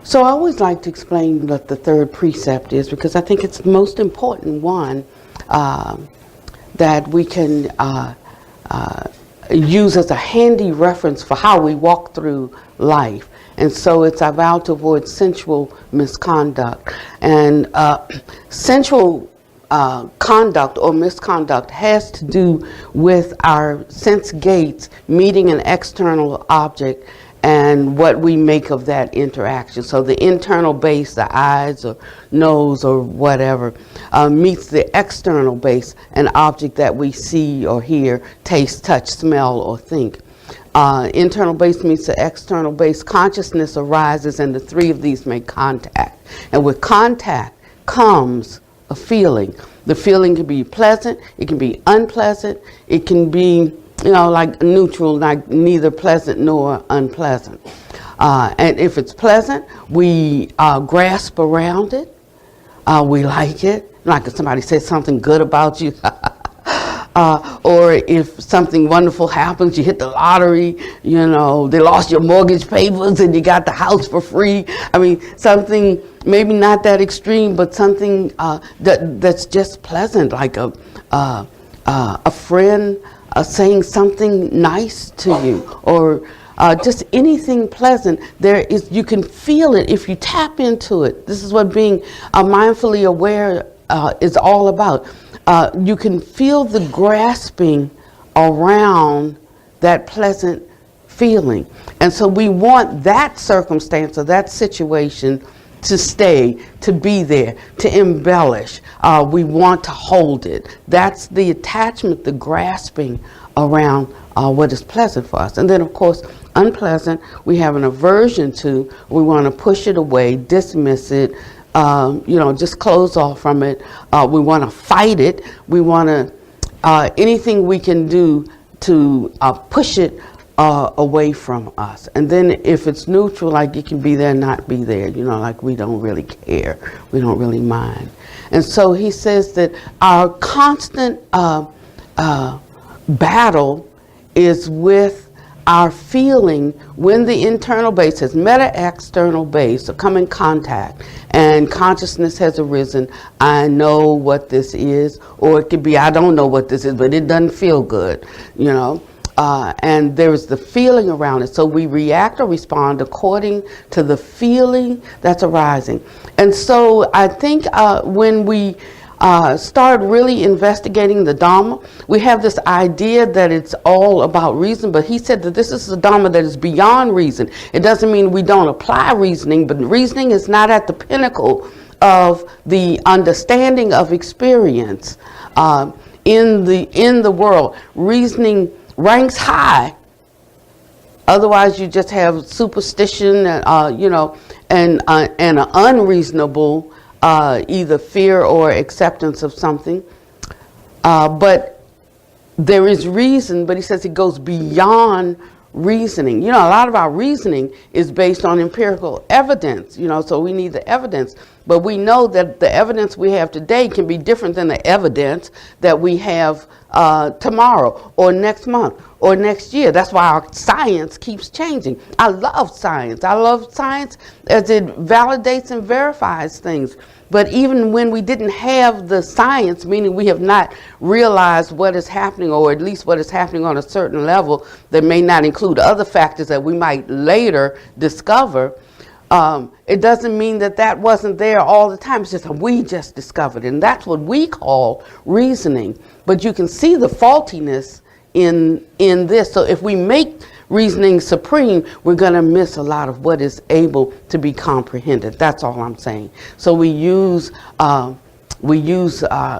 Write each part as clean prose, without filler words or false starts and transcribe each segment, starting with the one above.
So I always like to explain what the third precept is, because I think it's the most important one that we can use as a handy reference for how we walk through life. And so it's I vow to avoid sensual misconduct. And sensual conduct or misconduct has to do with our sense gates meeting an external object and what we make of that interaction. So the internal base, the eyes or nose or whatever, meets the external base, an object that we see or hear, taste, touch, smell, or think. Internal base meets the external base. Consciousness arises, and the three of these make contact. And with contact comes a feeling. The feeling can be pleasant, it can be unpleasant, it can be, like neutral, like neither pleasant nor unpleasant. And if it's pleasant, we grasp around it. We like it. Like if somebody says something good about you. Or if something wonderful happens, you hit the lottery, they lost your mortgage papers and you got the house for free. I mean, something maybe not that extreme, but something that's just pleasant, like a friend saying something nice to you, or just anything pleasant. You can feel it if you tap into it. This is what being mindfully aware is all about. You can feel the grasping around that pleasant feeling. And so we want that circumstance or that situation to stay, to be there, to embellish. We want to hold it. That's the attachment, the grasping around what is pleasant for us. And then, of course, unpleasant, we have an aversion to. We want to push it away, dismiss it, just close off from it. We want to fight it. We want to, anything we can do to push it away from us. And then if it's neutral, like it can be there, not be there, like we don't really care. We don't really mind. And so he says that our constant battle is with our feeling when the internal base has met an external base or come in contact and consciousness has arisen. I know what this is, or it could be I don't know what this is, but it doesn't feel good, and there's the feeling around it. So we react or respond according to the feeling that's arising. And so I think when we start really investigating the Dharma, we have this idea that it's all about reason, but he said that this is a Dharma that is beyond reason. It doesn't mean we don't apply reasoning, but reasoning is not at the pinnacle of the understanding of experience in the world. Reasoning ranks high. Otherwise, you just have superstition, and an unreasonable either fear or acceptance of something. But there is reason, but he says it goes beyond reasoning. A lot of our reasoning is based on empirical evidence, so we need the evidence. But we know that the evidence we have today can be different than the evidence that we have tomorrow or next month or next year. That's why our science keeps changing. I love science. I love science as it validates and verifies things. But even when we didn't have the science, meaning we have not realized what is happening, or at least what is happening on a certain level that may not include other factors that we might later discover, it doesn't mean that wasn't there all the time. It's just we just discovered it. And that's what we call reasoning. But you can see the faultiness in this. So if we make reasoning supreme, we're going to miss a lot of what is able to be comprehended. That's all I'm saying. So we use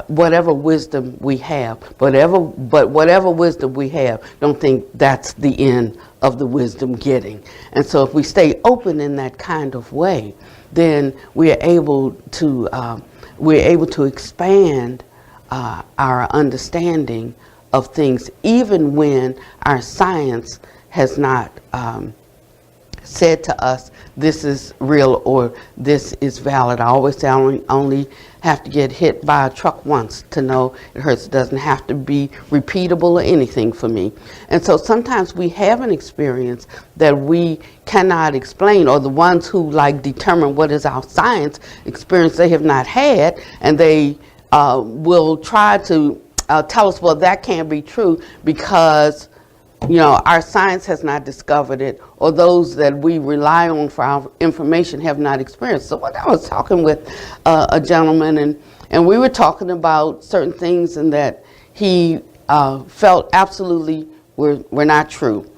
whatever wisdom we have, but whatever wisdom we have, don't think that's the end of the wisdom getting. And so if we stay open in that kind of way, then we are able to expand our understanding of things, even when our science has not said to us, this is real or this is valid. I always say I only have to get hit by a truck once to know it hurts. It doesn't have to be repeatable or anything for me. And so sometimes we have an experience that we cannot explain, or the ones who like determine what is our science experience they have not had, and they will try to tell us, well, that can't be true because our science has not discovered it, or those that we rely on for our information have not experienced. So when I was talking with a gentleman, and we were talking about certain things, and that he felt absolutely were not true,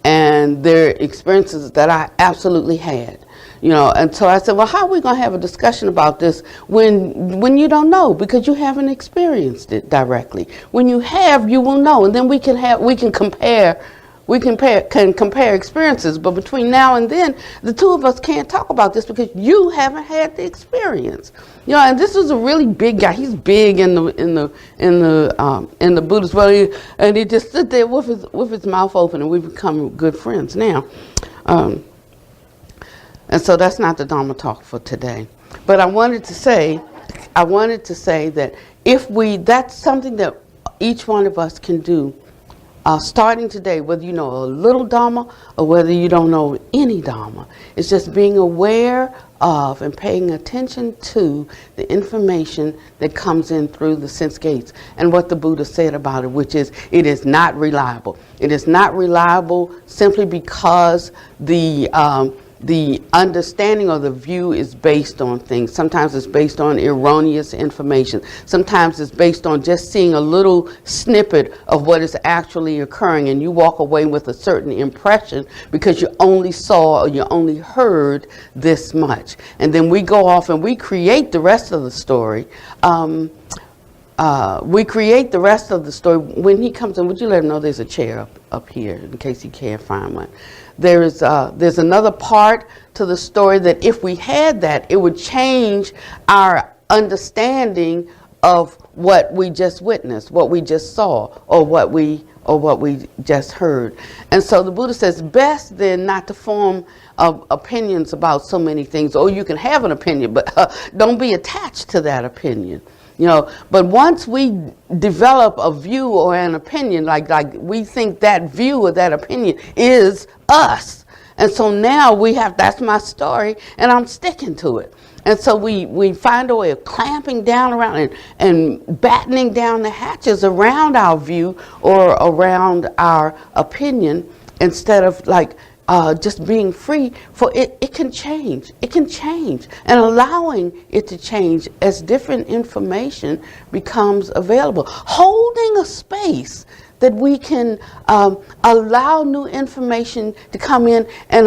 and their experiences that I absolutely had. And so I said, well, how are we going to have a discussion about this when you don't know, because you haven't experienced it directly. When you have, you will know, and then we can compare experiences. But between now and then, the two of us can't talk about this because you haven't had the experience. And this is a really big guy. He's big in the Buddhist world, and he just stood there with his mouth open, and we've become good friends now. And so that's not the Dharma talk for today. But I wanted to say that that's something that each one of us can do, starting today, whether you know a little Dharma or whether you don't know any Dharma. It's just being aware of and paying attention to the information that comes in through the sense gates, and what the Buddha said about it, which is it is not reliable. It is not reliable simply because the understanding or the view is based on things. Sometimes it's based on erroneous information. Sometimes it's based on just seeing a little snippet of what is actually occurring, and you walk away with a certain impression because you only saw or you only heard this much. And then we go off and we create the rest of the story. We create the rest of the story. When he comes in, would you let him know there's a chair up here in case he can't find one? There's another part to the story that if we had that, it would change our understanding of what we just witnessed, what we just saw, or what we just heard. And so the Buddha says, best then not to form opinions about so many things. Or you can have an opinion, but don't be attached to that opinion. But once we develop a view or an opinion, like we think that view or that opinion is us. And so now that's my story, and I'm sticking to it. And so we find a way of clamping down around and battening down the hatches around our view or around our opinion, instead of just being free for it. It can change. It can change, and allowing it to change as different information becomes available. Holding a space that we can allow new information to come in and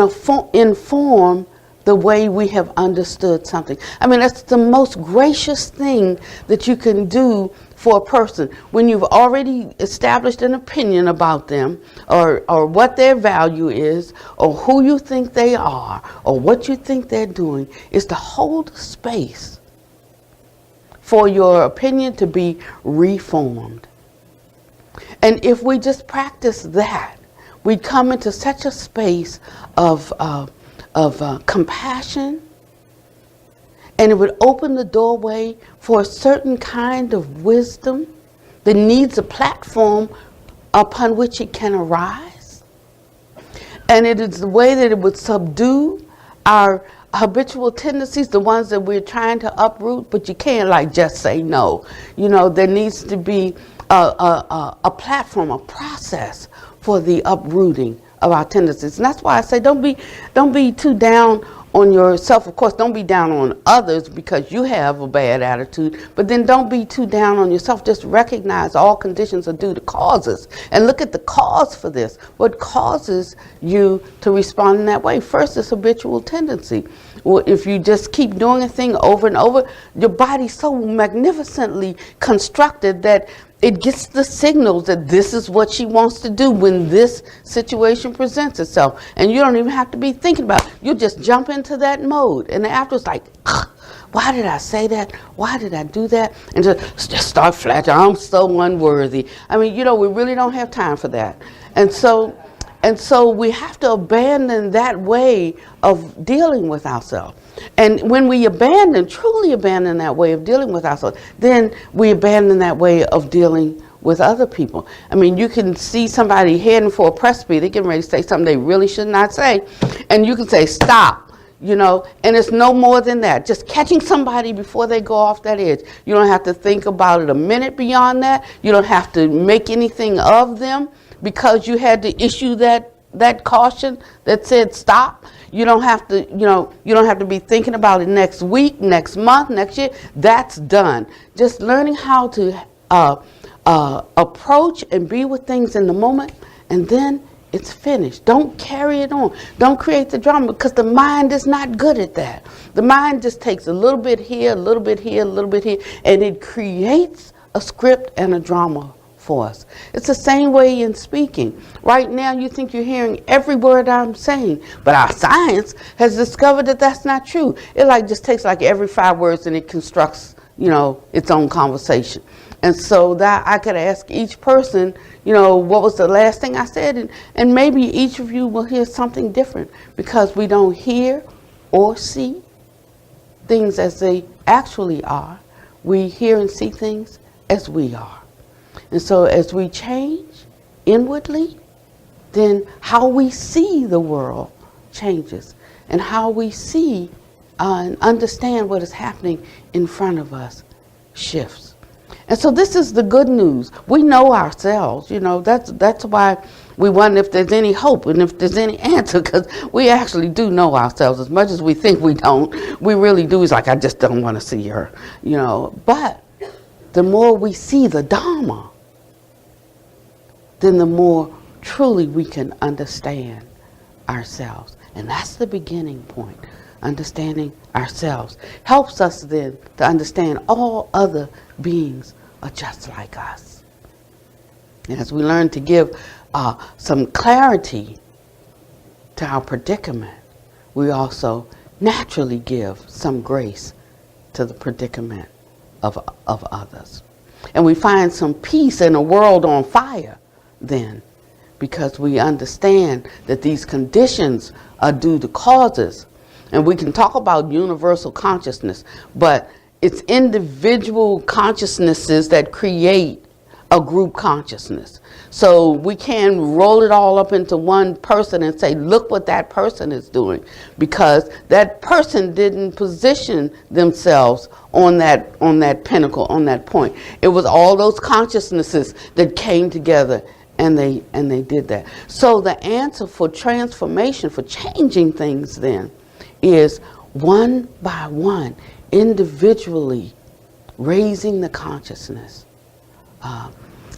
inform the way we have understood something. I mean, that's the most gracious thing that you can do for a person. When you've already established an opinion about them, or what their value is, or who you think they are, or what you think they're doing, is to hold space for your opinion to be reformed. And if we just practice that, we come into such a space of compassion, and it would open the doorway for a certain kind of wisdom that needs a platform upon which it can arise. And it is the way that it would subdue our habitual tendencies, the ones that we're trying to uproot, but you can't just say no. There needs to be a platform, a process for the uprooting of our tendencies. And that's why I say don't be too down on yourself. Of course, don't be down on others because you have a bad attitude, but then don't be too down on yourself. Just recognize all conditions are due to causes, and look at the cause for this. What causes you to respond in that way? First, it's habitual tendency. Well, if you just keep doing a thing over and over, your body's so magnificently constructed that it gets the signals that this is what she wants to do when this situation presents itself. And you don't even have to be thinking about it. You just jump into that mode. And after it's like, why did I say that? Why did I do that? And just start flashing. I'm so unworthy. I mean, we really don't have time for that. And so And so we have to abandon that way of dealing with ourselves. And when we truly abandon that way of dealing with ourselves, then we abandon that way of dealing with other people. I mean, you can see somebody heading for a precipice, they're getting ready to say something they really should not say, and you can say, stop, and it's no more than that. Just catching somebody before they go off that edge. You don't have to think about it a minute beyond that. You don't have to make anything of them because you had to issue that caution that said stop. You don't have to, you don't have to be thinking about it next week, next month, next year. That's done. Just learning how to approach and be with things in the moment, and then it's finished. Don't carry it on. Don't create the drama, because the mind is not good at that. The mind just takes a little bit here, a little bit here, a little bit here, and it creates a script and a drama for us. It's the same way in speaking. Right now you think you're hearing every word I'm saying, but our science has discovered that that's not true. It just takes every 5 words and it constructs, its own conversation. And so that I could ask each person, what was the last thing I said? And maybe each of you will hear something different, because we don't hear or see things as they actually are. We hear and see things as we are. And so as we change inwardly, then how we see the world changes, and how we see and understand what is happening in front of us shifts. And so this is the good news. We know ourselves, that's why we wonder if there's any hope and if there's any answer, because we actually do know ourselves. As much as we think we don't, we really do. It's I just don't want to see her, But the more we see the Dharma, then the more truly we can understand ourselves. And that's the beginning point. Understanding ourselves helps us then to understand all other beings are just like us. And as we learn to give some clarity to our predicament, we also naturally give some grace to the predicament of others. And we find some peace in a world on fire then, because we understand that these conditions are due to causes. And we can talk about universal consciousness, but it's individual consciousnesses that create a group consciousness. So we can roll it all up into one person and say, look what that person is doing, because that person didn't position themselves on that pinnacle, on that point. It was all those consciousnesses that came together and they did that. So the answer for transformation, for changing things then, is one by one, individually raising the consciousness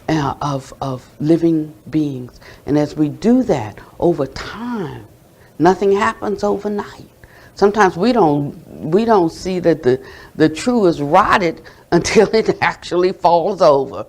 of living beings. And as we do that over time, nothing happens overnight. Sometimes we don't see that the true is rotted until it actually falls over.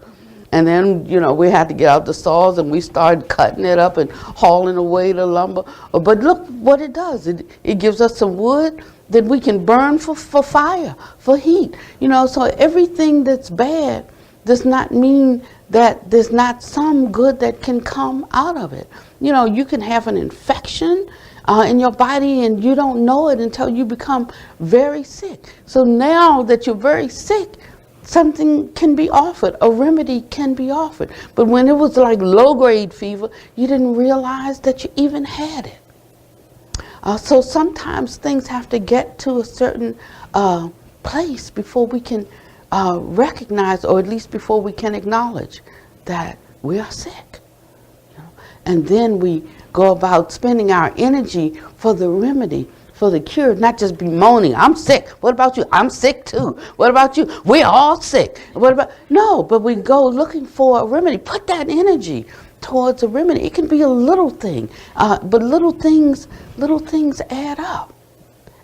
And then, we had to get out the saws and we started cutting it up and hauling away the lumber. But look what it does. It gives us some wood that we can burn for fire, for heat. So everything that's bad does not mean that there's not some good that can come out of it. You can have an infection in your body and you don't know it until you become very sick. So now that you're very sick, something can be offered, a remedy can be offered. But when it was low-grade fever, you didn't realize that you even had it. So sometimes things have to get to a certain place before we can recognize, or at least before we can acknowledge that we are sick. And then we go about spending our energy for the remedy, for the cure, not just bemoaning, I'm sick. What about you? I'm sick too. What about you? We're all sick. What about? No, but we go looking for a remedy. Put that energy towards a remedy. It can be a little thing, but little things add up.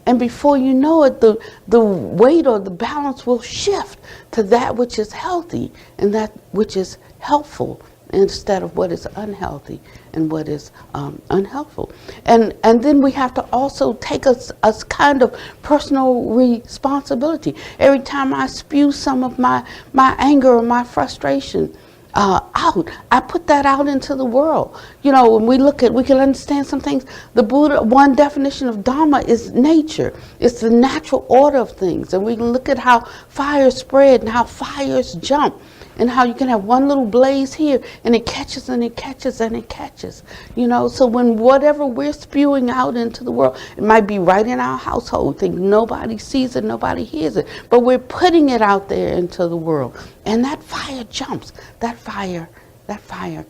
And before you know it, the weight or the balance will shift to that which is healthy and that which is helpful, instead of what is unhealthy and what is unhelpful. And then we have to also take a kind of personal responsibility. Every time I spew some of my anger or my frustration, out. I put that out into the world. When we can understand some things. The Buddha, one definition of Dharma is nature. It's the natural order of things. And we can look at how fires spread and how fires jump. And how you can have one little blaze here and it catches and it catches and it catches. So when whatever we're spewing out into the world, it might be right in our household. Think nobody sees it, nobody hears it. But we're putting it out there into the world. And that fire jumps. That fire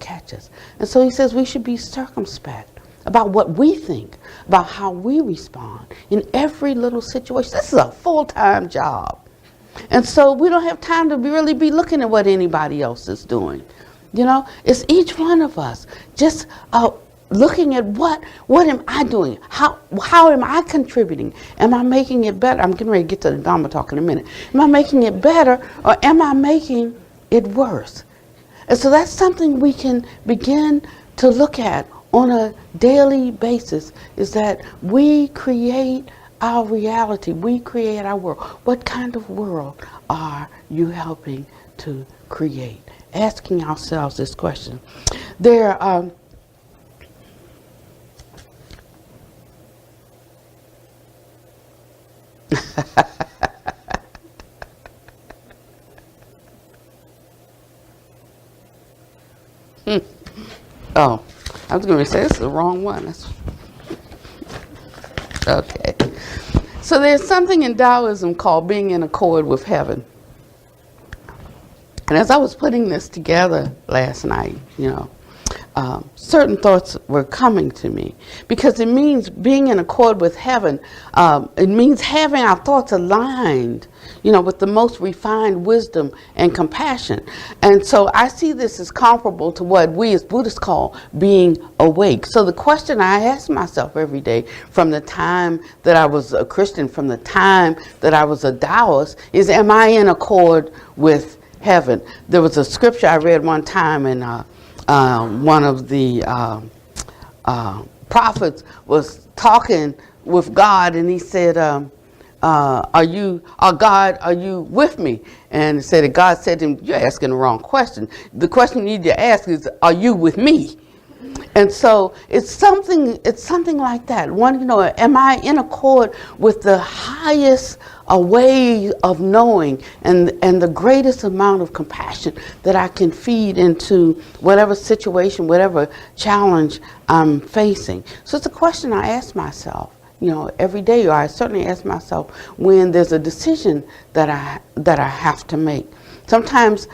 catches. And so he says we should be circumspect about what we think, about how we respond in every little situation. This is a full-time job. And so we don't have time to really be looking at what anybody else is doing. It's each one of us just looking at what am I doing? How am I contributing? Am I making it better? I'm getting ready to get to the Dharma talk in a minute. Am I making it better or am I making it worse? And so that's something we can begin to look at on a daily basis, is that we create our reality. We create our world. What kind of world are you helping to create? Asking ourselves this question. There Oh, I was going to say this is the wrong one. Okay. So there's something in Taoism called being in accord with heaven. And as I was putting this together last night, certain thoughts were coming to me, because it means being in accord with heaven. It means having our thoughts aligned, with the most refined wisdom and compassion. And so I see this as comparable to what we as Buddhists call being awake. So the question I ask myself every day, from the time that I was a Christian, from the time that I was a Taoist, is, am I in accord with heaven? There was a scripture I read one time, and one of the prophets was talking with God, and he said, God, are you with me? And it said that God said to him, you're asking the wrong question. The question you need to ask is, are you with me? And so it's something like that. Am I in accord with the highest way of knowing and the greatest amount of compassion that I can feed into whatever situation, whatever challenge I'm facing? So it's a question I ask myself, every day, or I certainly ask myself when there's a decision that I have to make. Sometimes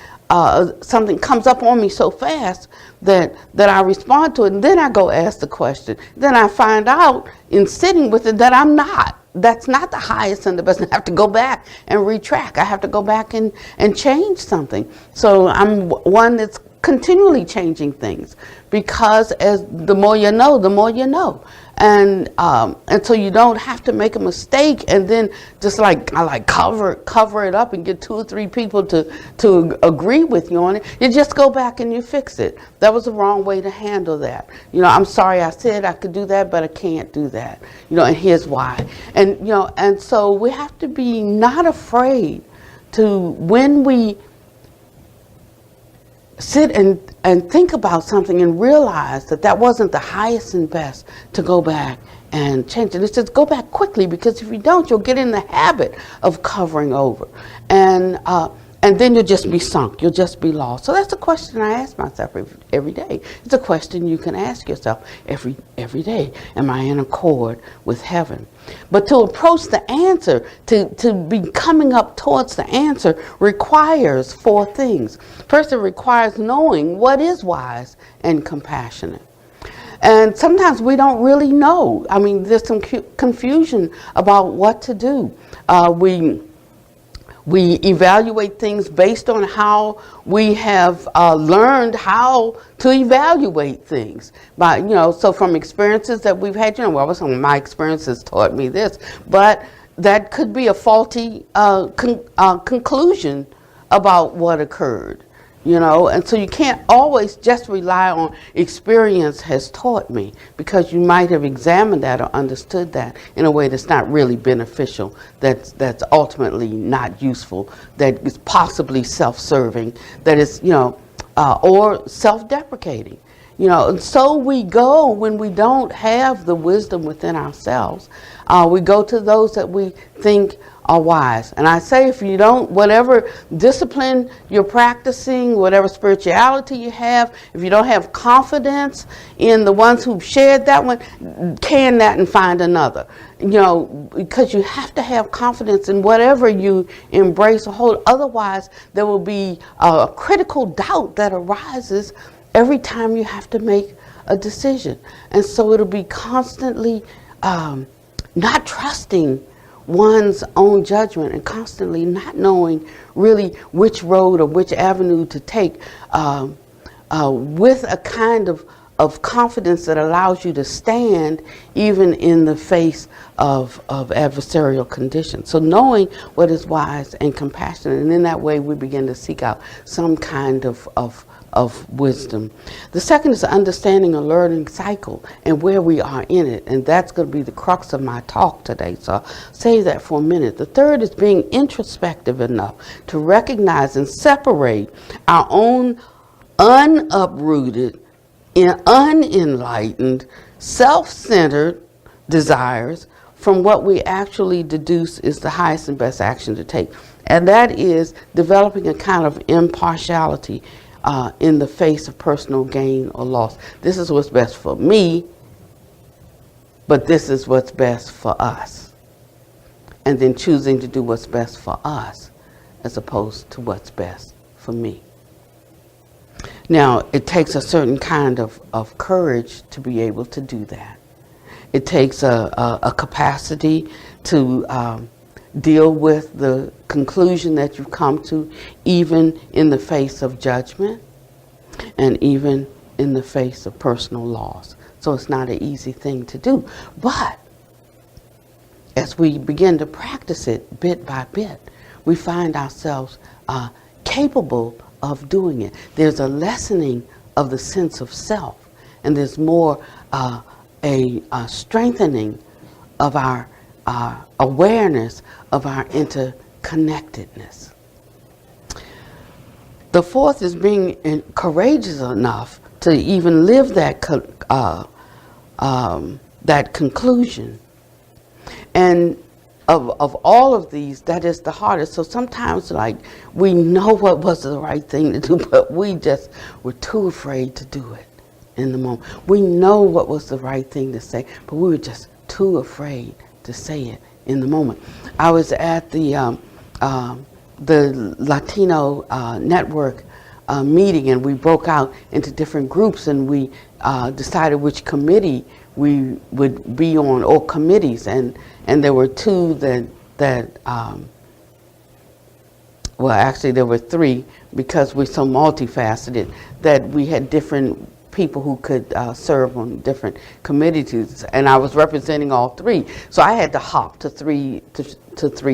something comes up on me so fast that I respond to it, and then I go ask the question. Then I find out in sitting with it that that's not the highest and the best. I have to go back and retract. I have to go back and change something. So I'm one that's continually changing things, because as the more you know, the more you know. And so you don't have to make a mistake and then just cover it up and get 2 or 3 people to agree with you on it. You just go back and you fix it. That was the wrong way to handle that. I'm sorry, I said I could do that, but I can't do that. And here's why. And so we have to be not afraid to, when we sit and think about something and realize that wasn't the highest and best, to go back and change it. It says go back quickly, because if you don't, you'll get in the habit of covering over. And then you'll just be sunk. You'll just be lost. So that's the question I ask myself every day. It's a question you can ask yourself every day. Am I in accord with heaven? But to approach the answer, to be coming up towards the answer, requires 4 things. First, it requires knowing what is wise and compassionate. And sometimes we don't really know. I mean, there's some confusion about what to do. We evaluate things based on how we have learned how to evaluate things. So from experiences that we've had, my experiences taught me this, but that could be a faulty conclusion about what occurred. And so you can't always just rely on experience has taught me, because you might have examined that or understood that in a way that's not really beneficial, that's ultimately not useful, that is possibly self-serving, that is, or self-deprecating. And so we go when we don't have the wisdom within ourselves. We go to those that we think are wise. And I say, if you don't, whatever discipline you're practicing, whatever spirituality you have, if you don't have confidence in the ones who've shared that one, can that and find another. Because you have to have confidence in whatever you embrace or hold. Otherwise, there will be a critical doubt that arises every time you have to make a decision. And so it'll be constantly not trusting one's own judgment and constantly not knowing really which road or which avenue to take with a kind of confidence that allows you to stand even in the face of adversarial conditions. So knowing what is wise and compassionate, and in that way we begin to seek out some kind of wisdom. The second is understanding a learning cycle and where we are in it, and that's going to be the crux of my talk today, so I'll save that for a minute. The third is being introspective enough to recognize and separate our own unuprooted, unenlightened, self-centered desires from what we actually deduce is the highest and best action to take, and that is developing a kind of impartiality in the face of personal gain or loss. This is what's best for me, but this is what's best for us. And then choosing to do what's best for us as opposed to what's best for me. Now, it takes a certain kind of courage to be able to do that. It takes a capacity to deal with the conclusion that you've come to, even in the face of judgment and even in the face of personal loss. So it's not an easy thing to do. But as we begin to practice it bit by bit, we find ourselves capable of doing it. There's a lessening of the sense of self, and there's more a strengthening of our awareness of our interconnectedness. The fourth is being courageous enough to even live that that conclusion. And of all of these, that is the hardest. So sometimes, like, we know what was the right thing to do, but we just were too afraid to do it in the moment. We know what was the right thing to say, but we were just too afraid to say it in the moment. I was at the Latino network meeting, and we broke out into different groups, and we decided which committee we would be on, or committees, and there were two that well, actually there were three, because we're so multifaceted that we had different people who could serve on different committees, and I was representing all three, so I had to hop to three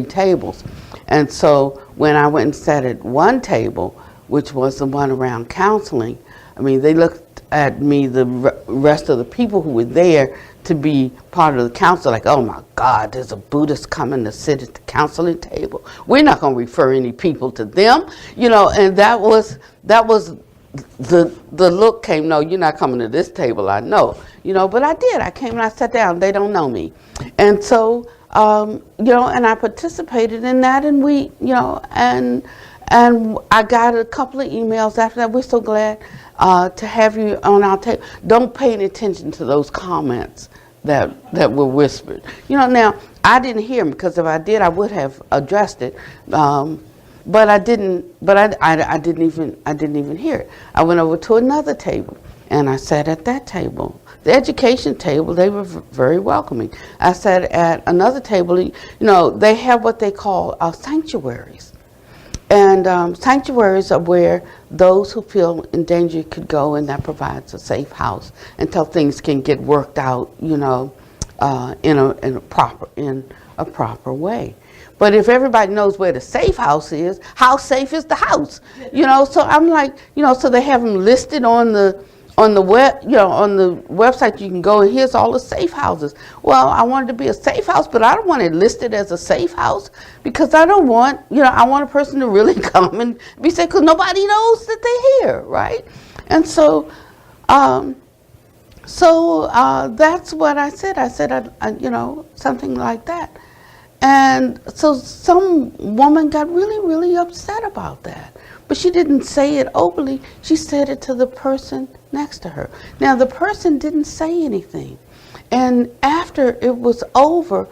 tables. And so when I went and sat at one table, which was the one around counseling, I mean, they looked at me, the rest of the people who were there to be part of the council, like, oh my God, there's a Buddhist coming to sit at the counseling table. We're not going to refer any people to them, and that was the look came, no, you're not coming to this table, I know, but I did. I came and I sat down. They don't know me. And so, and I participated in that, and we, and I got a couple of emails after that. We're so glad to have you on our table. Don't pay any attention to those comments that were whispered. Now, I didn't hear them, because if I did, I would have addressed it. But I didn't. But I didn't even hear it. I went over to another table, and I sat at that table. The education table, they were very welcoming. I sat at another table. They have what they call sanctuaries, and sanctuaries are where those who feel in danger could go, and that provides a safe house until things can get worked out. In a proper way. But if everybody knows where the safe house is, how safe is the house? So I'm like, so they have them listed on the on the web, on the website you can go and here's all the safe houses. Well, I wanted to be a safe house, but I don't want it listed as a safe house because I don't want, I want a person to really come and be safe because nobody knows that they're here, right? And so, that's what I said. I said, something like that. And so some woman got really, really upset about that. But she didn't say it openly. She said it to the person next to her. Now, the person didn't say anything. And after it was over,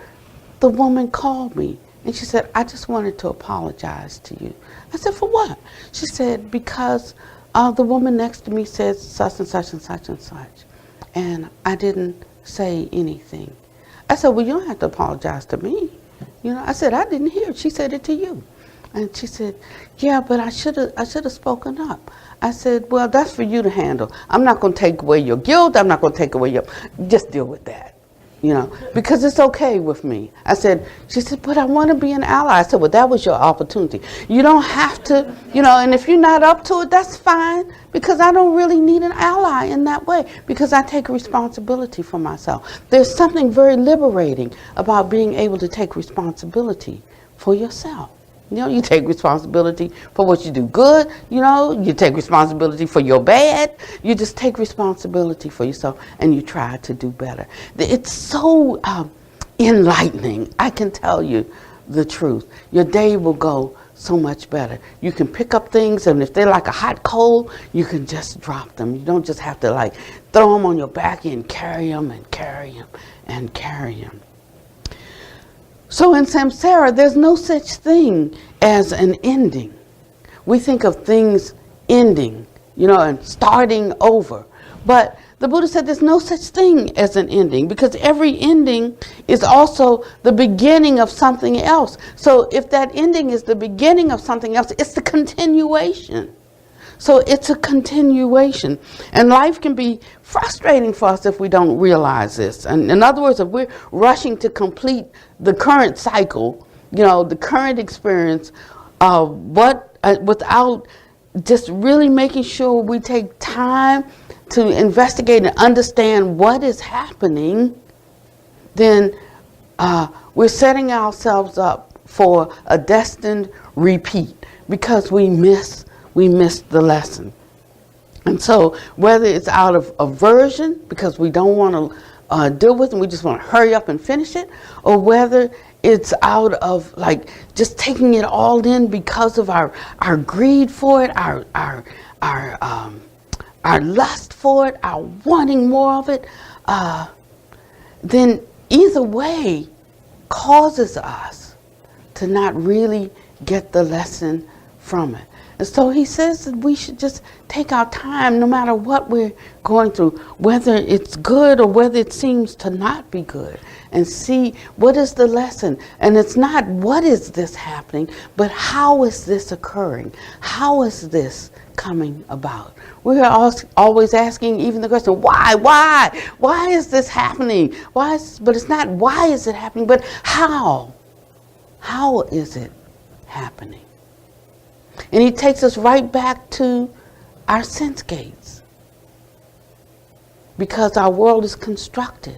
the woman called me. And she said, I just wanted to apologize to you. I said, for what? She said, because the woman next to me said such and such and such and such. And I didn't say anything. I said, well, you don't have to apologize to me. I said, I didn't hear it. She said it to you. And she said, yeah, but I should have spoken up. I said, well, that's for you to handle. I'm not going to take away your guilt. I'm not going to take away just deal with that, because it's okay with me. She said, but I want to be an ally. I said, well, that was your opportunity. You don't have to, and if you're not up to it, that's fine, because I don't really need an ally in that way, because I take responsibility for myself. There's something very liberating about being able to take responsibility for yourself. You take responsibility for what you do good, you take responsibility for your bad. You just take responsibility for yourself and you try to do better. It's so enlightening. I can tell you the truth. Your day will go so much better. You can pick up things, and if they're like a hot coal, you can just drop them. You don't just have to throw them on your back and carry them and carry them and carry them. So in samsara, there's no such thing as an ending. We think of things ending, and starting over. But the Buddha said there's no such thing as an ending, because every ending is also the beginning of something else. So if that ending is the beginning of something else, it's the continuation. So it's a continuation. And life can be frustrating for us if we don't realize this. And in other words, if we're rushing to complete the current cycle, the current experience, without just really making sure we take time to investigate and understand what is happening, then we're setting ourselves up for a destined repeat because we missed the lesson. And so whether it's out of aversion because we don't want to deal with it and we just want to hurry up and finish it, or whether it's out of just taking it all in because of our greed for it, our lust for it, our wanting more of it, then either way causes us to not really get the lesson from it. And so he says that we should just take our time no matter what we're going through, whether it's good or whether it seems to not be good, and see what is the lesson. And it's not what is this happening, but how is this occurring? How is this coming about? We're always asking even the question, why? Why is this happening? But it's not why is it happening, but how? How is it happening? And he takes us right back to our sense gates, because our world is constructed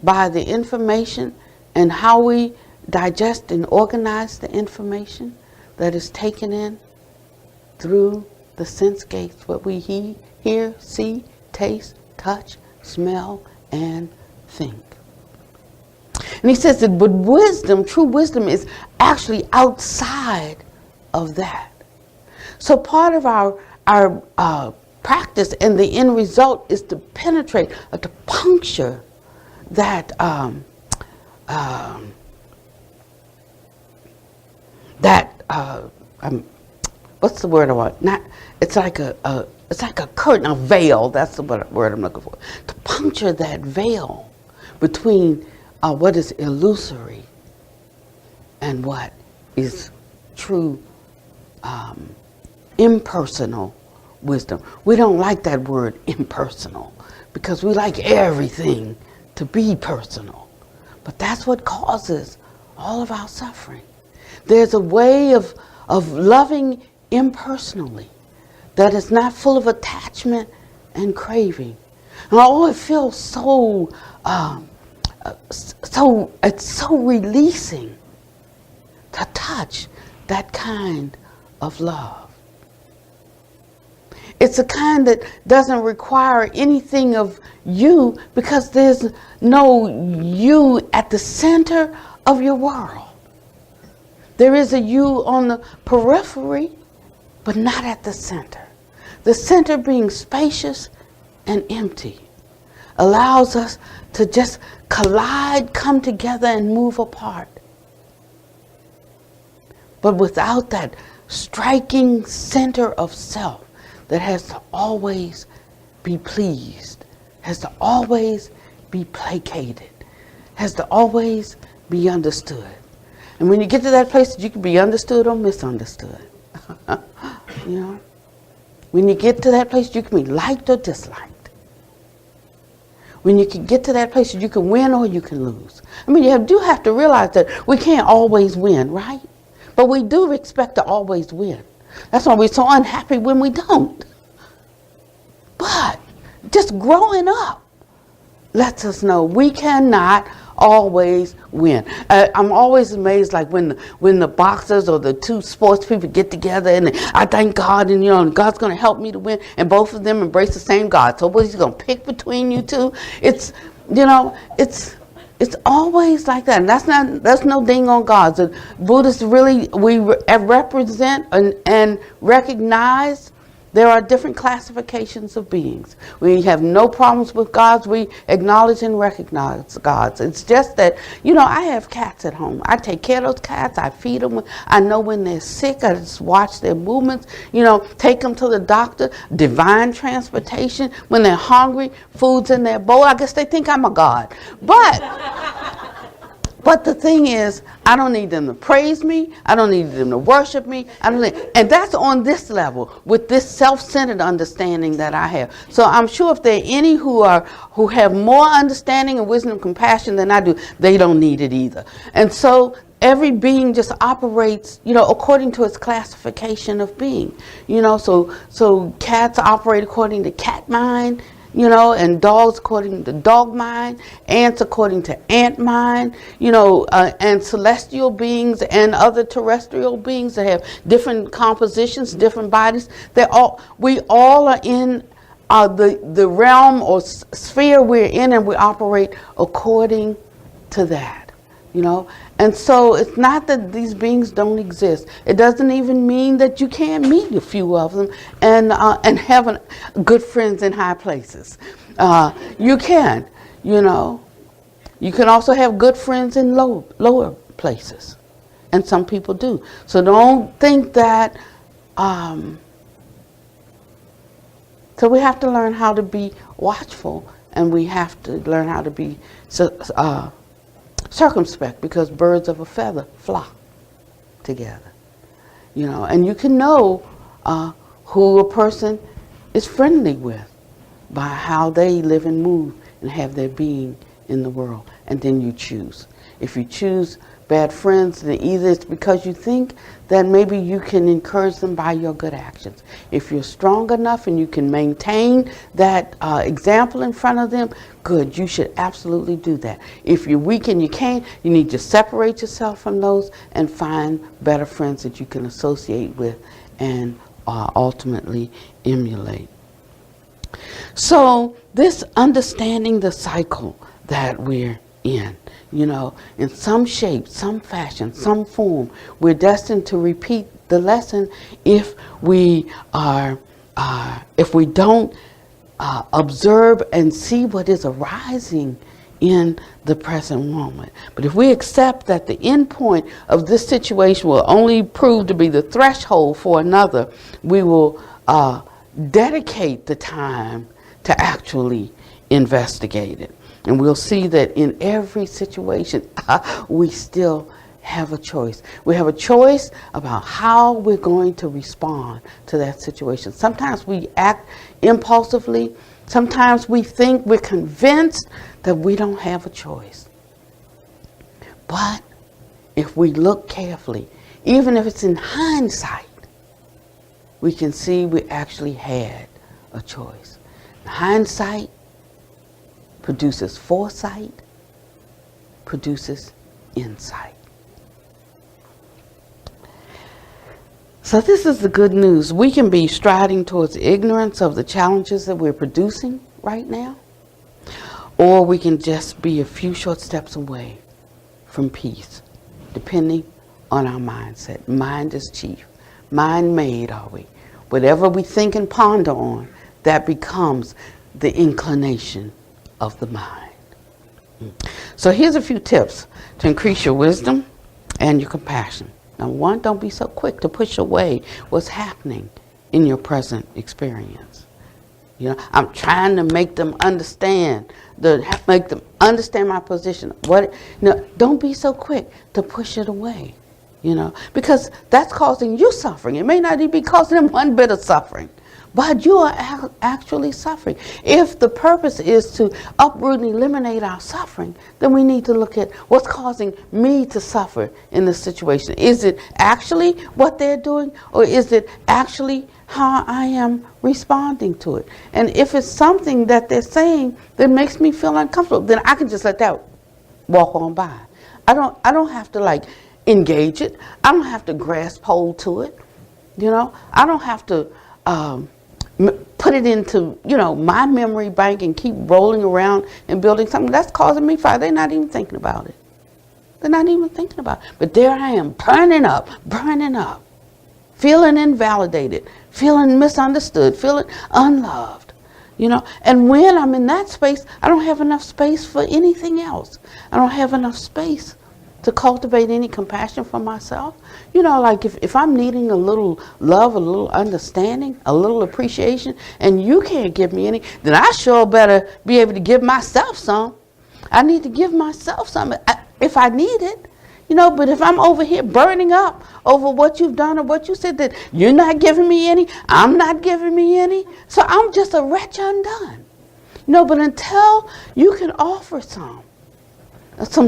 by the information and how we digest and organize the information that is taken in through the sense gates, what we hear, see, taste, touch, smell, and think. And he says that but wisdom, true wisdom, is actually outside of that. So part of our practice and the end result is to penetrate, or to puncture that what's the word I want? It's like a curtain, a veil. That's the word I'm looking for. To puncture that veil between what is illusory and what is true impersonal wisdom. We don't like that word impersonal because we like everything to be personal. But that's what causes all of our suffering. There's a way of loving impersonally that is not full of attachment and craving. And oh, it feels so, it's so releasing to touch that kind of love. It's a kind that doesn't require anything of you because there's no you at the center of your world. There is a you on the periphery, but not at the center. The center being spacious and empty allows us to just collide, come together, and move apart. But without that striking center of self that has to always be pleased, has to always be placated, has to always be understood. And when you get to that place, you can be understood or misunderstood. You know? When you get to that place, you can be liked or disliked. When you can get to that place, you can win or you can lose. I mean, you do have to realize that we can't always win, right? But we do expect to always win. That's why we're so unhappy when we don't. But just growing up lets us know we cannot always win. I'm always amazed, like when the boxers or the two sports people get together and I thank God, and God's going to help me to win, and both of them embrace the same God. So what, he's going to pick between you two? It's always like that. And that's no ding on God. So Buddhists really, we represent and recognize there are different classifications of beings. We have no problems with gods. We acknowledge and recognize gods. It's just that, I have cats at home. I take care of those cats. I feed them. I know when they're sick. I just watch their movements. Take them to the doctor. Divine transportation. When they're hungry, food's in their bowl. I guess they think I'm a god. But the thing is, I don't need them to praise me. I don't need them to worship me. And that's on this level with this self-centered understanding that I have. So I'm sure if there are any who have more understanding and wisdom and compassion than I do, they don't need it either. And so every being just operates, according to its classification of being. So cats operate according to cat mind. And dogs according to dog mind, ants according to ant mind, and celestial beings and other terrestrial beings that have different compositions, different bodies. We all are in the realm or sphere we're in, and we operate according to that. And so it's not that these beings don't exist. It doesn't even mean that you can't meet a few of them and have good friends in high places. You can, You can also have good friends in lower places. And some people do. So don't think that, so we have to learn how to be watchful, and we have to learn how to be circumspect, because birds of a feather flock together, and you can know who a person is friendly with by how they live and move and have their being in the world, and then you choose. If you choose bad friends, then either it's because you think that maybe you can encourage them by your good actions. If you're strong enough and you can maintain that example in front of them, good, you should absolutely do that. If you're weak and you can't, you need to separate yourself from those and find better friends that you can associate with and ultimately emulate. So this understanding the cycle that we're in, in some shape, some fashion, some form, we're destined to repeat the lesson if we don't observe and see what is arising in the present moment. But if we accept that the end point of this situation will only prove to be the threshold for another, we will dedicate the time to actually investigate it. And we'll see that in every situation, we still have a choice. We have a choice about how we're going to respond to that situation. Sometimes we act impulsively. Sometimes we think we're convinced that we don't have a choice. But if we look carefully, even if it's in hindsight, we can see we actually had a choice. Hindsight produces foresight, produces insight. So this is the good news. We can be striding towards ignorance of the challenges that we're producing right now, or we can just be a few short steps away from peace, depending on our mindset. Mind is chief. Mind made are we. Whatever we think and ponder on, that becomes the inclination of the mind. So here's a few tips to increase your wisdom and your compassion. Number one, don't be so quick to push away what's happening in your present experience. You know, I'm trying to make them understand, make them understand my position. Don't be so quick to push it away, because that's causing you suffering. It may not even be causing them one bit of suffering, but you are actually suffering. If the purpose is to uproot and eliminate our suffering, then we need to look at what's causing me to suffer in this situation. Is it actually what they're doing, or is it actually how I am responding to it? And if it's something that they're saying that makes me feel uncomfortable, then I can just let that walk on by. I don't have to engage it. I don't have to grasp hold to it. I don't have to put it into, my memory bank and keep rolling around and building something that's causing me fire. They're not even thinking about it. They're not even thinking about it. But there I am, burning up, feeling invalidated, feeling misunderstood, feeling unloved, And when I'm in that space, I don't have enough space for anything else. I don't have enough space to cultivate any compassion for myself. If I'm needing a little love, a little understanding, a little appreciation, and you can't give me any, then I sure better be able to give myself some. I need to give myself some if I need it. But if I'm over here burning up over what you've done or what you said, that you're not giving me any, I'm not giving me any, so I'm just a wretch undone. But until you can offer some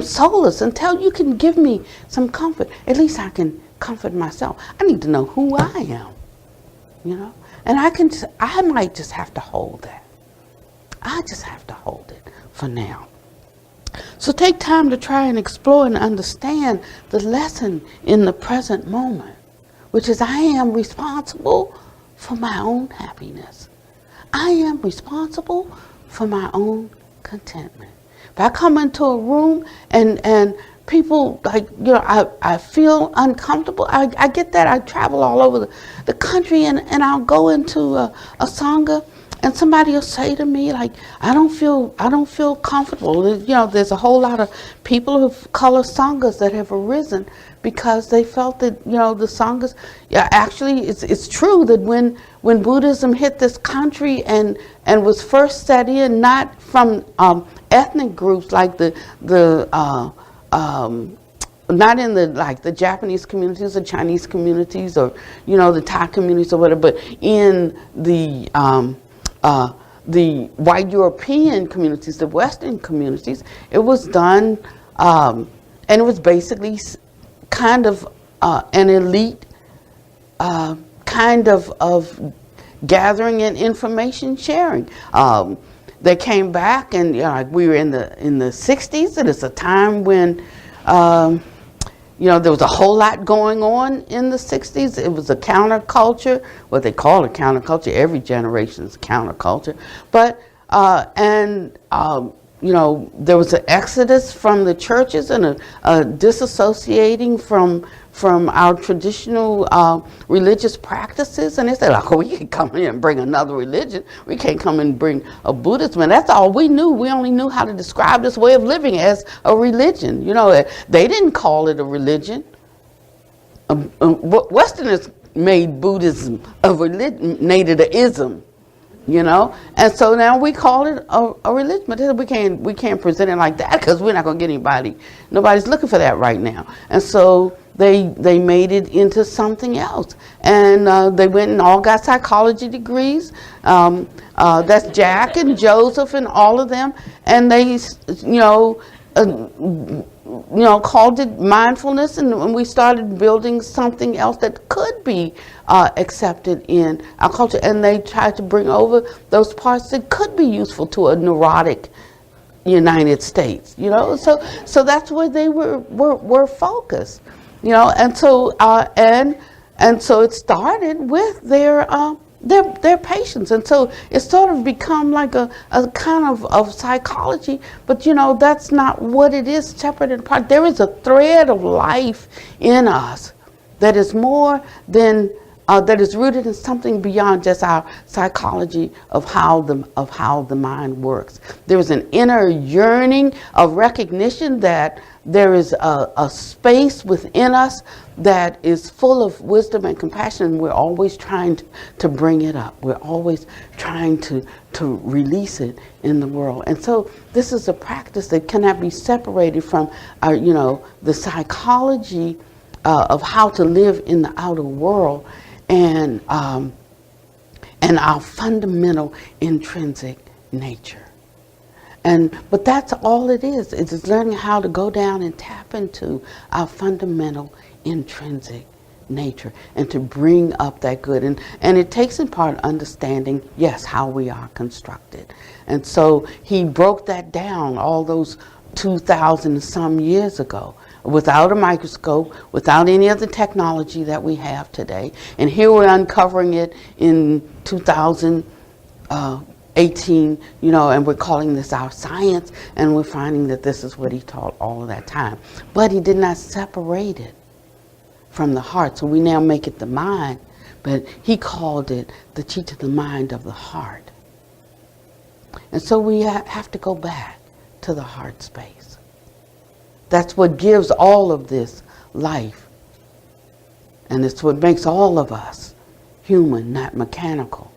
solace, until you can give me some comfort, at least I can comfort myself. I need to know who I am, and I might just have to hold that. I just have to hold it for now. So take time to try and explore and understand the lesson in the present moment, which is I am responsible for my own happiness. I am responsible for my own contentment. If I come into a room and people I feel uncomfortable, I get that. I travel all over the country and I'll go into a sangha and somebody will say to me I don't feel comfortable. There's a whole lot of people of color sanghas that have arisen because they felt that the sanghas. Yeah, actually it's true that when Buddhism hit this country and was first set in not from ethnic groups like not in the Japanese communities or Chinese communities or the Thai communities or whatever, but in the white European communities, the Western communities, it was done, and it was basically kind of an elite kind of gathering and information sharing. They came back, and we were in the 60s, and it's a time when there was a whole lot going on in the 60s. It was a counterculture, what they call a counterculture. Every generation is counterculture. But, there was an exodus from the churches and a disassociating from our traditional religious practices. And they said, we can come in and bring another religion. We can't come and bring a Buddhism. And that's all we knew. We only knew how to describe this way of living as a religion. They didn't call it a religion. Westerners made Buddhism a religion, made it an ism. And so now we call it a religion, but we can't present it like that because we're not going to get anybody. Nobody's looking for that right now. And so they made it into something else, and they went and all got psychology degrees. That's Jack and Joseph and all of them, and they called it mindfulness, and we started building something else that could be accepted in our culture. And they tried to bring over those parts that could be useful to a neurotic United States. So that's where they were focused. And so it started with their patients, and so it's sort of become like a kind of psychology, but that's not what it is, separate and apart. There is a thread of life in us that is more than that is rooted in something beyond just our psychology of how the mind works. There is an inner yearning of recognition that there is a space within us that is full of wisdom and compassion, and we're always trying to bring it up. We're always trying to release it in the world. And so this is a practice that cannot be separated from our, the psychology of how to live in the outer world, and our fundamental intrinsic nature. But that's all it is. It's learning how to go down and tap into our fundamental intrinsic nature and to bring up that good. And it takes in part understanding, yes, how we are constructed. And so he broke that down all those 2,000 some years ago, without a microscope, without any of the technology that we have today. And here we're uncovering it in 2018, and we're calling this our science, and we're finding that this is what he taught all of that time. But he did not separate it from the heart, so we now make it the mind, but he called it the teaching the mind of the heart. And so we have to go back to the heart space. That's what gives all of this life. And it's what makes all of us human, not mechanical.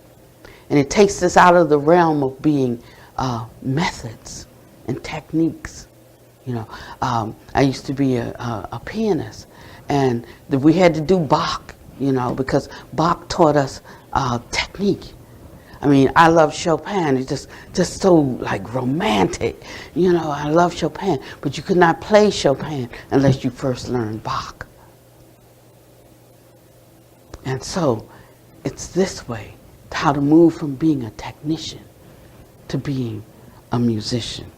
And it takes us out of the realm of being methods and techniques. I used to be a pianist, and we had to do Bach, because Bach taught us technique. I mean, I love Chopin. It's just so like romantic. I love Chopin, but you could not play Chopin unless you first learned Bach. And so it's this way, how to move from being a technician to being a musician.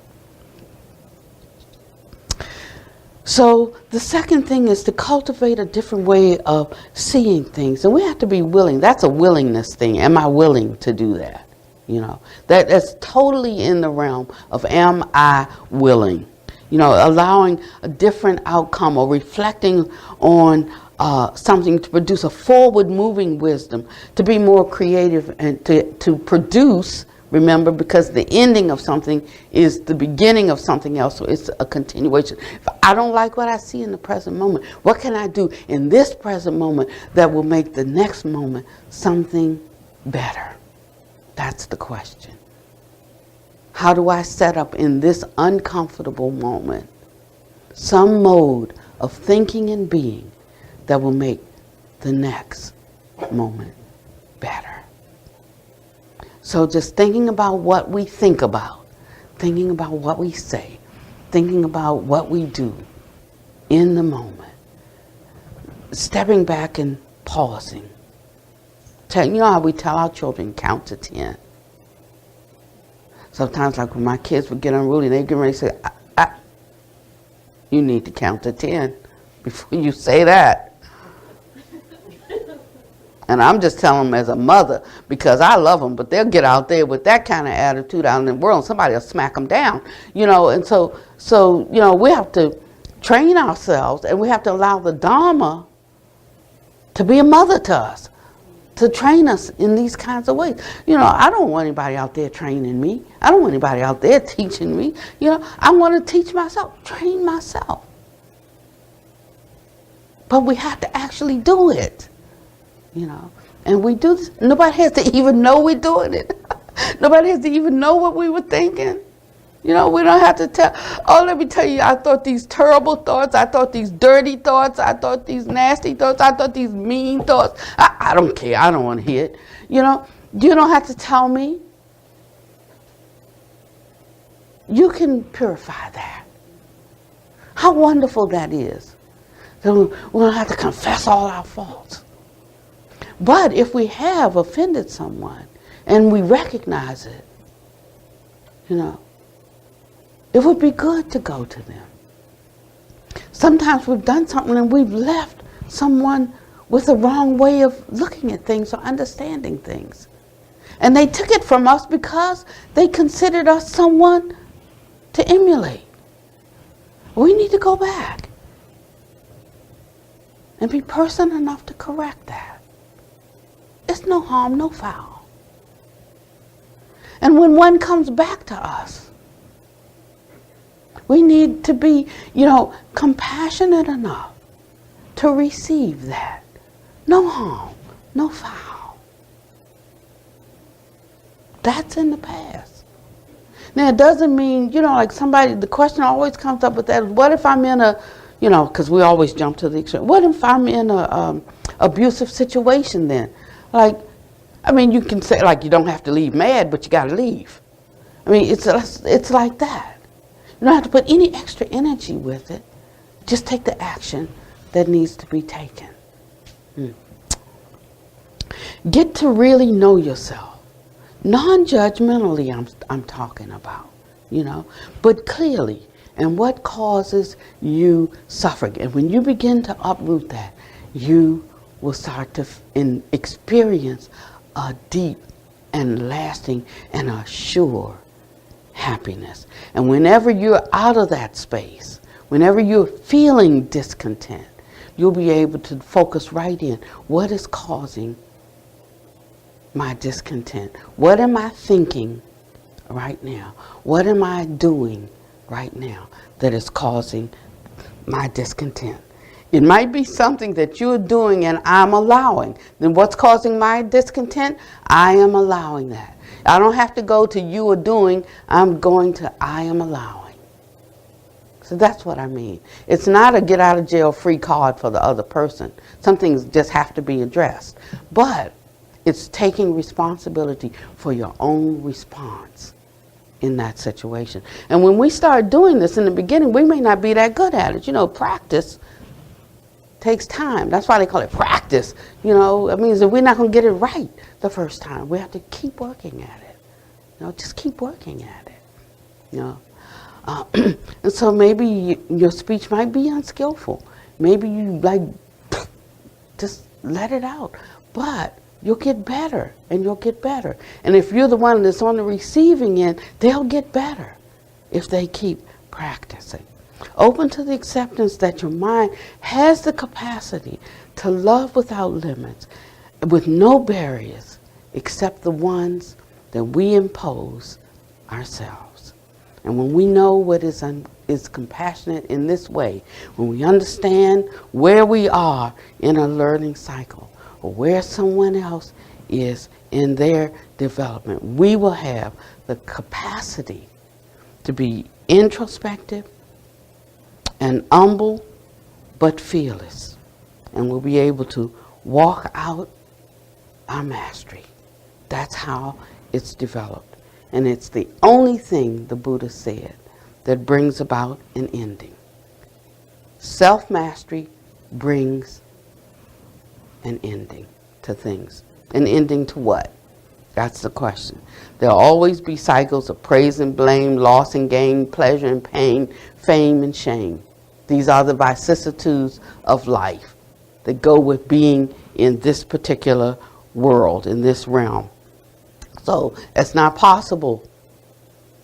So the second thing is to cultivate a different way of seeing things. And we have to be willing. That's a willingness thing. Am I willing to do that? That's totally in the realm of am I willing? Allowing a different outcome or reflecting on something to produce a forward moving wisdom, to be more creative and to produce. Remember, because the ending of something is the beginning of something else, so it's a continuation. If I don't like what I see in the present moment, what can I do in this present moment that will make the next moment something better? That's the question. How do I set up in this uncomfortable moment some mode of thinking and being that will make the next moment better? So just thinking about what we think about, thinking about what we say, thinking about what we do in the moment, stepping back and pausing. You know how we tell our children, count to 10. Sometimes, like when my kids would get unruly, they'd get ready to say, you need to count to 10 before you say that. And I'm just telling them as a mother because I love them, but they'll get out there with that kind of attitude out in the world and somebody will smack them down, And so we have to train ourselves, and we have to allow the Dharma to be a mother to us, to train us in these kinds of ways. I don't want anybody out there training me. I don't want anybody out there teaching me. I want to teach myself, train myself. But we have to actually do it. And we do this. Nobody has to even know we're doing it. Nobody has to even know what we were thinking. We don't have to tell. Oh, let me tell you, I thought these terrible thoughts. I thought these dirty thoughts. I thought these nasty thoughts. I thought these mean thoughts. I don't care. I don't want to hear it. You don't have to tell me. You can purify that. How wonderful that is. So we don't have to confess all our faults. But if we have offended someone and we recognize it, it would be good to go to them. Sometimes we've done something and we've left someone with the wrong way of looking at things or understanding things. And they took it from us because they considered us someone to emulate. We need to go back and be person enough to correct that. It's no harm, no foul. And when one comes back to us, we need to be, compassionate enough to receive that. No harm, no foul. That's in the past. Now, it doesn't mean, like the question always comes up with that, what if I'm in a, because we always jump to the extreme. What if I'm in a abusive situation then? You can say, you don't have to leave mad, but you got to leave. It's like that. You don't have to put any extra energy with it. Just take the action that needs to be taken. Get to really know yourself. Non-judgmentally, I'm talking about, but clearly, and what causes you suffering. And when you begin to uproot that, you will start to experience a deep and lasting and a sure happiness. And whenever you're out of that space, whenever you're feeling discontent, you'll be able to focus right in. What is causing my discontent? What am I thinking right now? What am I doing right now that is causing my discontent? It might be something that you're doing and I'm allowing. Then what's causing my discontent? I am allowing that. I don't have to go to you are doing, I'm going to I am allowing. So that's what I mean. It's not a get out of jail free card for the other person. Some things just have to be addressed. But it's taking responsibility for your own response in that situation. And when we start doing this in the beginning, we may not be that good at it. Practice takes time. That's why they call it practice. It means that we're not going to get it right the first time. We have to keep working at it. Just keep working at it. And so maybe your speech might be unskillful. Maybe you just let it out. But you'll get better and you'll get better. And if you're the one that's on the receiving end, they'll get better if they keep practicing. Open to the acceptance that your mind has the capacity to love without limits, with no barriers except the ones that we impose ourselves. And when we know what is compassionate in this way, when we understand where we are in a learning cycle or where someone else is in their development, we will have the capacity to be introspective and humble but fearless, and we'll be able to walk out our mastery. That's how it's developed, and it's the only thing the Buddha said that brings about an ending. Self-mastery brings an ending to things. An ending to what? That's the question. There'll always be cycles of praise and blame, loss and gain, pleasure and pain, fame and shame. These are the vicissitudes of life that go with being in this particular world, in this realm. So it's not possible,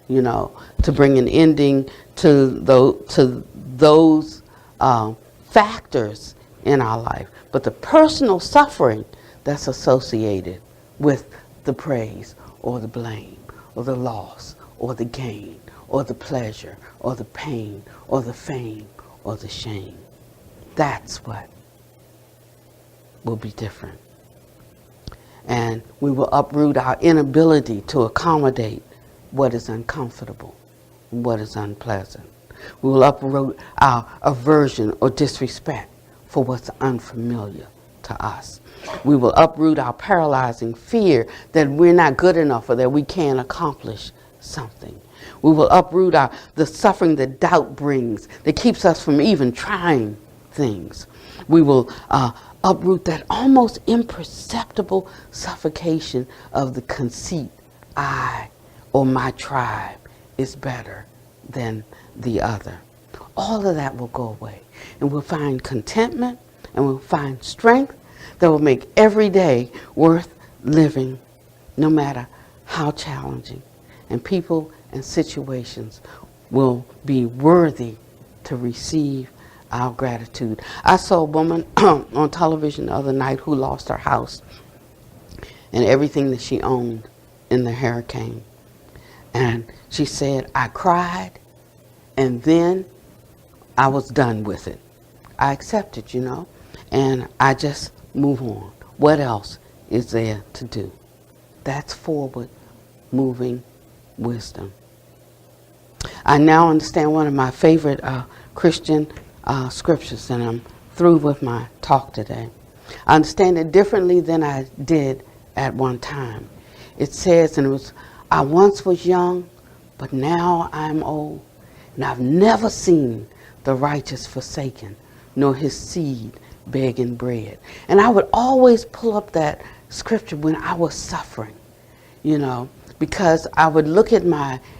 to bring an ending to those factors in our life. But the personal suffering that's associated with the praise or the blame or the loss or the gain or the pleasure or the pain or the fame or the shame, that's what will be different. And we will uproot our inability to accommodate what is uncomfortable and what is unpleasant. We will uproot our aversion or disrespect for what's unfamiliar to us. We will uproot our paralyzing fear that we're not good enough or that we can't accomplish something. We will uproot the suffering that doubt brings, that keeps us from even trying things. We will uproot that almost imperceptible suffocation of the conceit, I or my tribe is better than the other. All of that will go away, and we'll find contentment, and we'll find strength that will make every day worth living, no matter how challenging. And people and situations will be worthy to receive our gratitude. I saw a woman on television the other night who lost her house and everything that she owned in the hurricane. And she said, I cried, and then I was done with it. I accepted, and I just move on. What else is there to do? That's forward moving wisdom. I now understand one of my favorite Christian scriptures, and I'm through with my talk today. I understand it differently than I did at one time. It says, I once was young, but now I'm old, and I've never seen the righteous forsaken, nor his seed begging bread. And I would always pull up that scripture when I was suffering, because I would look at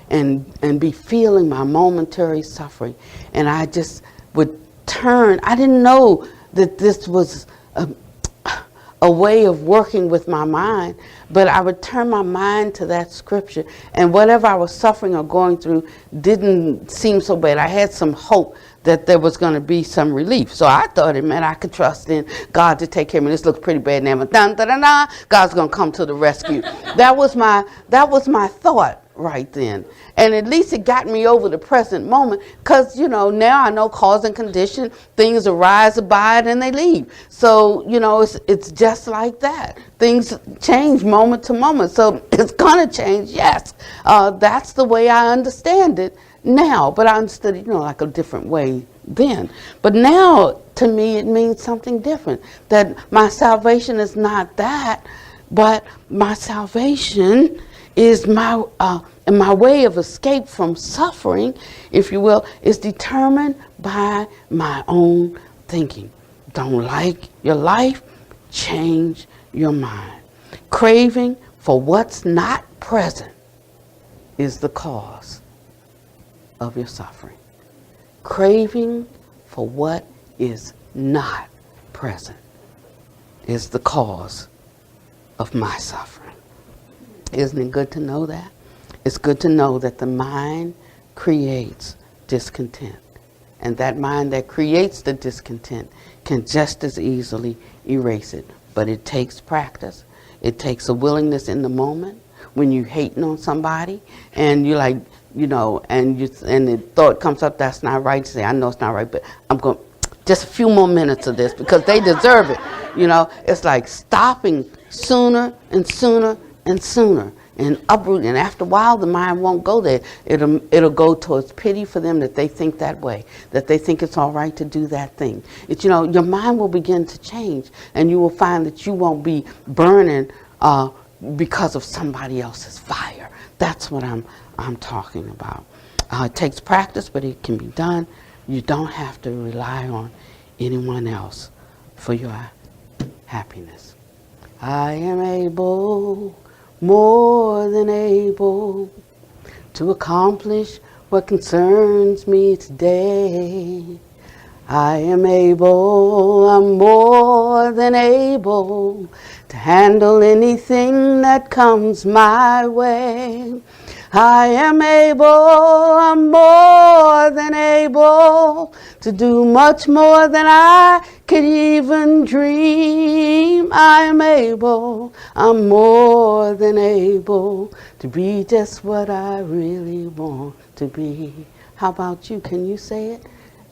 and be feeling my momentary suffering, and I just would turn. I didn't know that this was a way of working with my mind, but I would turn my mind to that scripture, and whatever I was suffering or going through didn't seem so bad. I had some hope that there was going to be some relief. So I thought it meant I could trust in God to take care of me. This looks pretty bad now, but God's going to come to the rescue. That was my thought right then. And at least it got me over the present moment, because, now I know cause and condition, things arise, abide, and they leave. So, it's just like that. Things change moment to moment. So it's going to change, yes. That's the way I understand it now, but I understood it, like a different way then. But now, to me, it means something different. That my salvation is not that, but my salvation is my way of escape from suffering, if you will, is determined by my own thinking. Don't like your life? Change your mind. Craving for what's not present is the cause of your suffering. Craving for what is not present is the cause of my suffering. Isn't it good to know that? It's good to know that the mind creates discontent. And that mind that creates the discontent can just as easily erase it. But it takes practice. It takes a willingness in the moment when you're hating on somebody and you're like, and the thought comes up, that's not right. You say, I know it's not right, but I'm going just a few more minutes of this because they deserve it. It's like stopping sooner and sooner and sooner and uprooting. And after a while, the mind won't go there. It'll go towards pity for them that they think that way, that they think it's all right to do that thing. It's, your mind will begin to change, and you will find that you won't be burning because of somebody else's fire. That's what I'm talking about. It takes practice, but it can be done. You don't have to rely on anyone else for your happiness. I am able, more than able, to accomplish what concerns me today. I am able, I'm more than able to handle anything that comes my way. I am able, I'm more than able to do much more than I could even dream. I am able, I'm more than able to be just what I really want to be. How about you? Can you say it?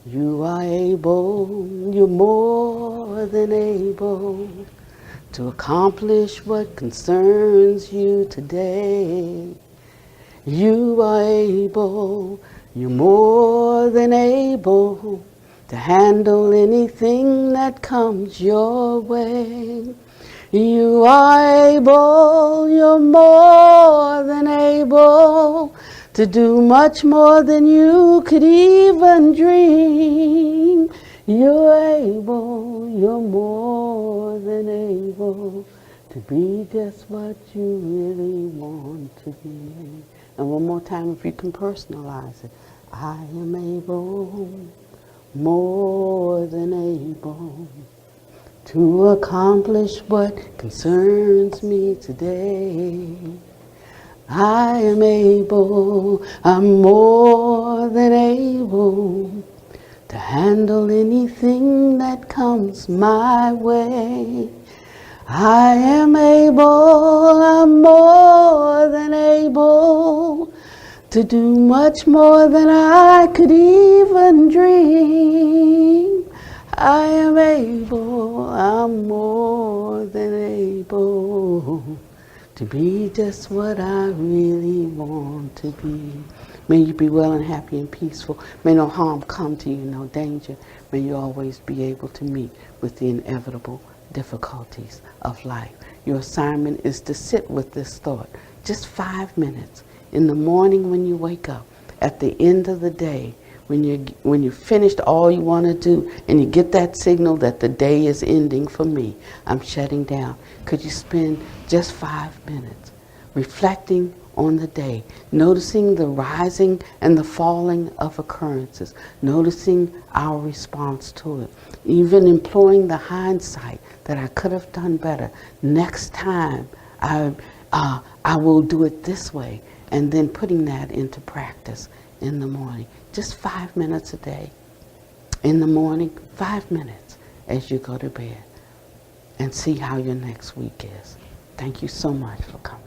You are able, you're more than able to accomplish what concerns you today. You are able, you're more than able to handle anything that comes your way. You are able, you're more than able to do much more than you could even dream. You're able, you're more than able to be just what you really want to be. And one more time, if you can personalize it. I am able, more than able, to accomplish what concerns me today. I am able, I'm more than able to handle anything that comes my way. I am able, I'm more than able to do much more than I could even dream. I am able, I'm more than able to be just what I really want to be. May you be well and happy and peaceful. May no harm come to you, no danger. May you always be able to meet with the inevitable difficulties of life. Your assignment is to sit with this thought, just 5 minutes, in the morning when you wake up, at the end of the day, when you finished all you want to do and you get that signal that the day is ending for me, I'm shutting down. Could you spend just 5 minutes reflecting on the day, noticing the rising and the falling of occurrences, noticing our response to it, even employing the hindsight that I could have done better. Next time I will do it this way, and then putting that into practice in the morning. Just 5 minutes a day. In the morning, 5 minutes as you go to bed, and see how your next week is. Thank you so much for coming.